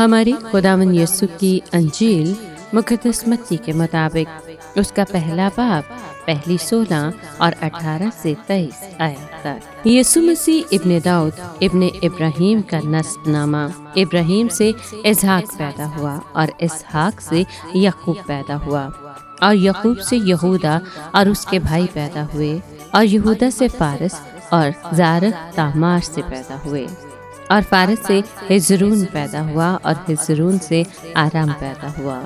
ہماری خداوند یسوع کی انجیل مقدس متی کے مطابق اس کا پہلا باب پہلی 16 اور 18 سے 23 آیات تک۔ یسوع مسیح ابن داؤد ابن ابراہیم کا نسب نامہ۔ ابراہیم سے اسحاق پیدا ہوا اور اسحاق سے یعقوب پیدا ہوا اور یعقوب سے یہودا اور اس کے بھائی پیدا ہوئے اور یہودا سے فارس اور زارق تامار سے پیدا ہوئے اور فارس سے ہزرون پیدا ہوا اور ہزرون سے آرام پیدا ہوا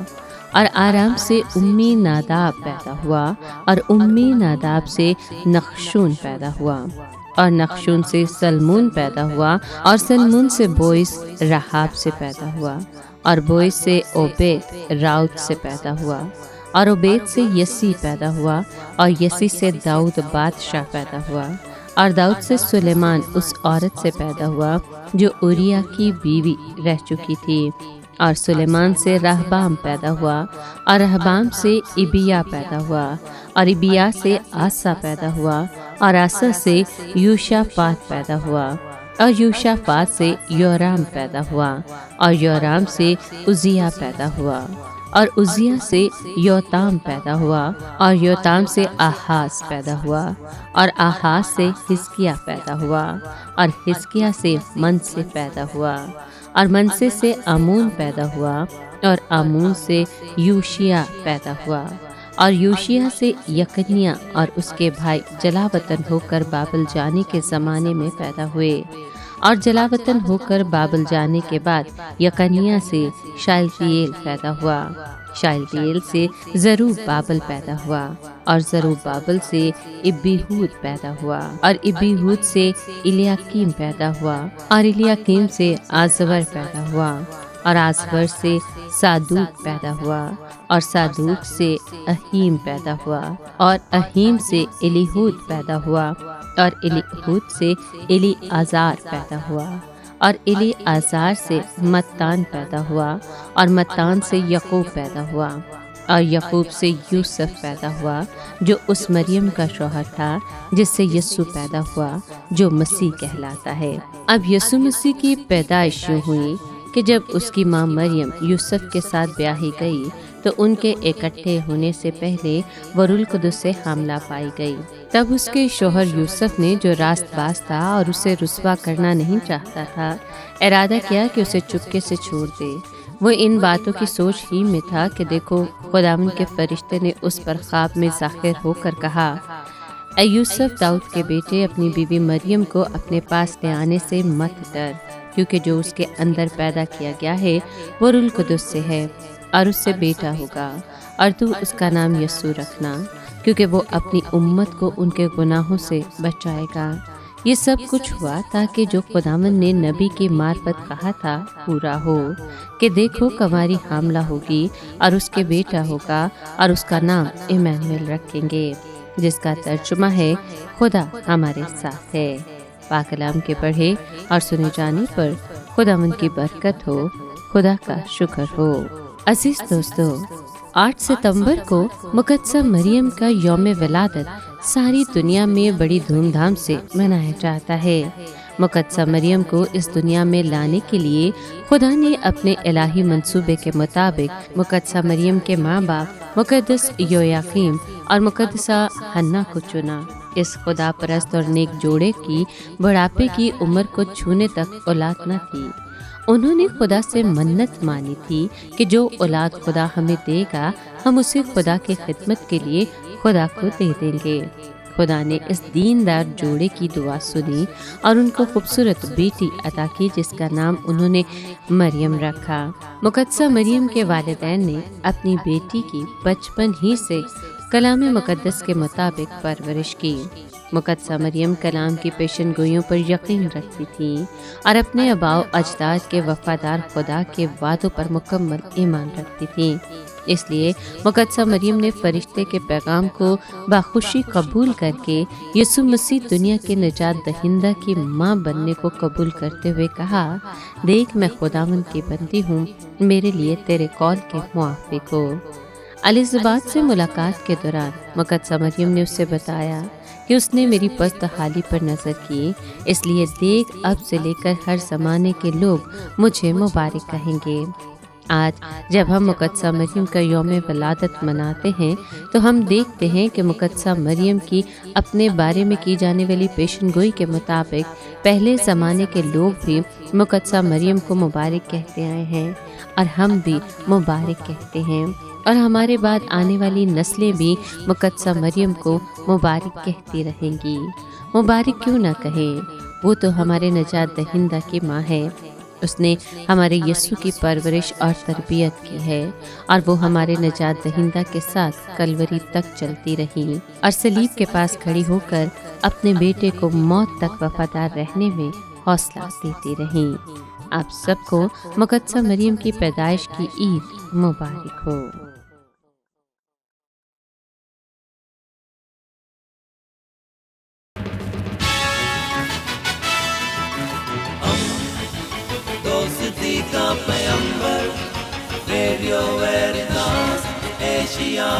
اور آرام سے امی ناداب پیدا ہوا اور امی ناداب سے نخشون پیدا ہوا اور نخشون سے سلمون پیدا ہوا اور سلمون سے بوئس رحاب سے پیدا ہوا اور بوئس سے اوبید راؤت سے پیدا ہوا اور اوبید سے یسی پیدا ہوا اور یسی سے داؤد بادشاہ پیدا ہوا اور داؤد سے سلیمان اس عورت سے پیدا ہوا جو اوریا کی بیوی رہ چکی تھی اور سلیمان سے رہبام پیدا ہوا اور رہبام سے ابیا پیدا ہوا اور ابیا سے آسا پیدا ہوا اور آسا سے یوشافاط پیدا ہوا اور یوشافاط سے یورام پیدا ہوا اور یورام سے عزیا پیدا ہوا اور عزیا سے یوتام پیدا ہوا اور یوتام سے آحاز پیدا ہوا اور آحاز سے حزقیہ پیدا ہوا اور حزقیہ سے منصے پیدا ہوا اور منصے سے آمون پیدا ہوا اور آمون سے یوشیا پیدا ہوا اور یوشیا سے یکنیا اور اس کے بھائی جلا وطن ہو کر بابل جانے کے زمانے میں پیدا ہوئے اور جلا وطن ہو کر بابل جانے کے بعد یکنیا سے شالتیل پیدا ہوا، شالتیل سے زروب بابل پیدا ہوا اور زروب بابل سے ابیہود پیدا ہوا اور ابیہود سے الیاکیم پیدا ہوا اور الیاکیم سے آزور پیدا ہوا اور آزور سے صادوق پیدا ہوا اور صادوق سے اہیم پیدا ہوا اور اہیم سے الیہود پیدا ہوا اور الیہود سے الی آزار پیدا ہوا اور الی آزار سے متان پیدا ہوا اور متان سے یعقوب پیدا ہوا اور یعقوب سے یوسف پیدا ہوا جو اس مریم کا شوہر تھا جس سے یسوع پیدا ہوا جو مسیح کہلاتا ہے۔ اب یسوع مسیح کی پیدائش یوں ہوئی کہ جب اس کی ماں مریم یوسف کے ساتھ بیاہی گئی تو ان کے اکٹھے ہونے سے پہلے وہ روح القدس سے حاملہ پائی گئی۔ تب اس کے شوہر یوسف نے جو راست باز تھا اور اسے رسوا کرنا نہیں چاہتا تھا، ارادہ کیا کہ اسے چپکے سے چھوڑ دے۔ وہ ان باتوں کی سوچ ہی میں تھا کہ دیکھو خداوند کے فرشتے نے اس پر خواب میں ظاہر ہو کر کہا، اے یوسف داؤد کے بیٹے، اپنی بیوی مریم کو اپنے پاس لے آنے سے مت ڈر، کیونکہ جو اس کے اندر پیدا کیا گیا ہے وہ روح القدس سے ہے اور اس سے بیٹا ہوگا اور تو اس کا نام یسوع رکھنا، کیونکہ وہ اپنی امت کو ان کے گناہوں سے بچائے گا۔ یہ سب کچھ ہوا تاکہ جو خداوند نے نبی کی معرفت کہا تھا پورا ہو کہ دیکھو کنواری حاملہ ہوگی اور اس کے بیٹا ہوگا اور اس کا نام ایمانویل رکھیں گے، جس کا ترجمہ ہے خدا ہمارے ساتھ ہے۔ پاک کلام کے پڑھے اور سنے جانے پر خداوند کی برکت ہو، خدا کا شکر ہو۔ عزیز دوستو، 8 ستمبر کو مقدسہ مریم کا یوم ولادت ساری دنیا میں بڑی دھوم دھام سے منایا جاتا ہے۔ مقدسہ مریم کو اس دنیا میں لانے کے لیے خدا نے اپنے الہی منصوبے کے مطابق مقدسہ مریم کے ماں باپ مقدس یویاقیم اور مقدسہ حنا کو چنا۔ اس خدا پرست اور نیک جوڑے کی بڑھاپے کی عمر کو چھونے تک اولاد نہ تھی۔ انہوں نے خدا سے منت مانی تھی کہ جو اولاد خدا ہمیں دے گا ہم اسے خدا کی خدمت کے لیے خدا کو دے دیں گے۔ خدا نے اس دیندار جوڑے کی دعا سنی اور ان کو خوبصورت بیٹی عطا کی جس کا نام انہوں نے مریم رکھا۔ مقدسہ مریم کے والدین نے اپنی بیٹی کی بچپن ہی سے کلام مقدس کے مطابق پرورش کی۔ مقدسہ مریم کلام کی پیشن گوئیوں پر یقین رکھتی تھیں اور اپنے آباء و اجداد کے وفادار خدا کے وعدوں پر مکمل ایمان رکھتی تھیں۔ اس لیے مقدسہ مریم نے فرشتے کے پیغام کو باخوشی قبول کر کے یسوع مسیح دنیا کے نجات دہندہ کی ماں بننے کو قبول کرتے ہوئے کہا، دیکھ میں خداوند کی بندی ہوں، میرے لیے تیرے قول کے موافق ہو۔ الزبات سے ملاقات کے دوران مقدسہ مریم نے اسے بتایا کہ اس نے میری پست حالی پر نظر کی، اس لیے دیکھ اب سے لے کر ہر زمانے کے لوگ مجھے مبارک کہیں گے۔ آج جب ہم مقدسہ مریم کا یوم ولادت مناتے ہیں تو ہم دیکھتے ہیں کہ مقدسہ مریم کی اپنے بارے میں کی جانے والی پیشن گوئی کے مطابق پہلے زمانے کے لوگ بھی مقدسہ مریم کو مبارک کہتے آئے ہیں، اور ہم بھی مبارک کہتے ہیں، اور ہمارے بعد آنے والی نسلیں بھی مقدسہ مریم کو مبارک کہتی رہیں گی۔ مبارک کیوں نہ کہیں، وہ تو ہمارے نجات دہندہ کی ماں ہے۔ اس نے ہمارے یسوع کی پرورش اور تربیت کی ہے، اور وہ ہمارے نجات دہندہ کے ساتھ کلوری تک چلتی رہیں اور صلیب کے پاس کھڑی ہو کر اپنے بیٹے کو موت تک وفادار رہنے میں حوصلہ دیتی رہیں۔ آپ سب کو مقدسہ مریم کی پیدائش کی عید مبارک ہو۔ دوستی کا پیمبر، ریڈیو ویریتاس ایشیا۔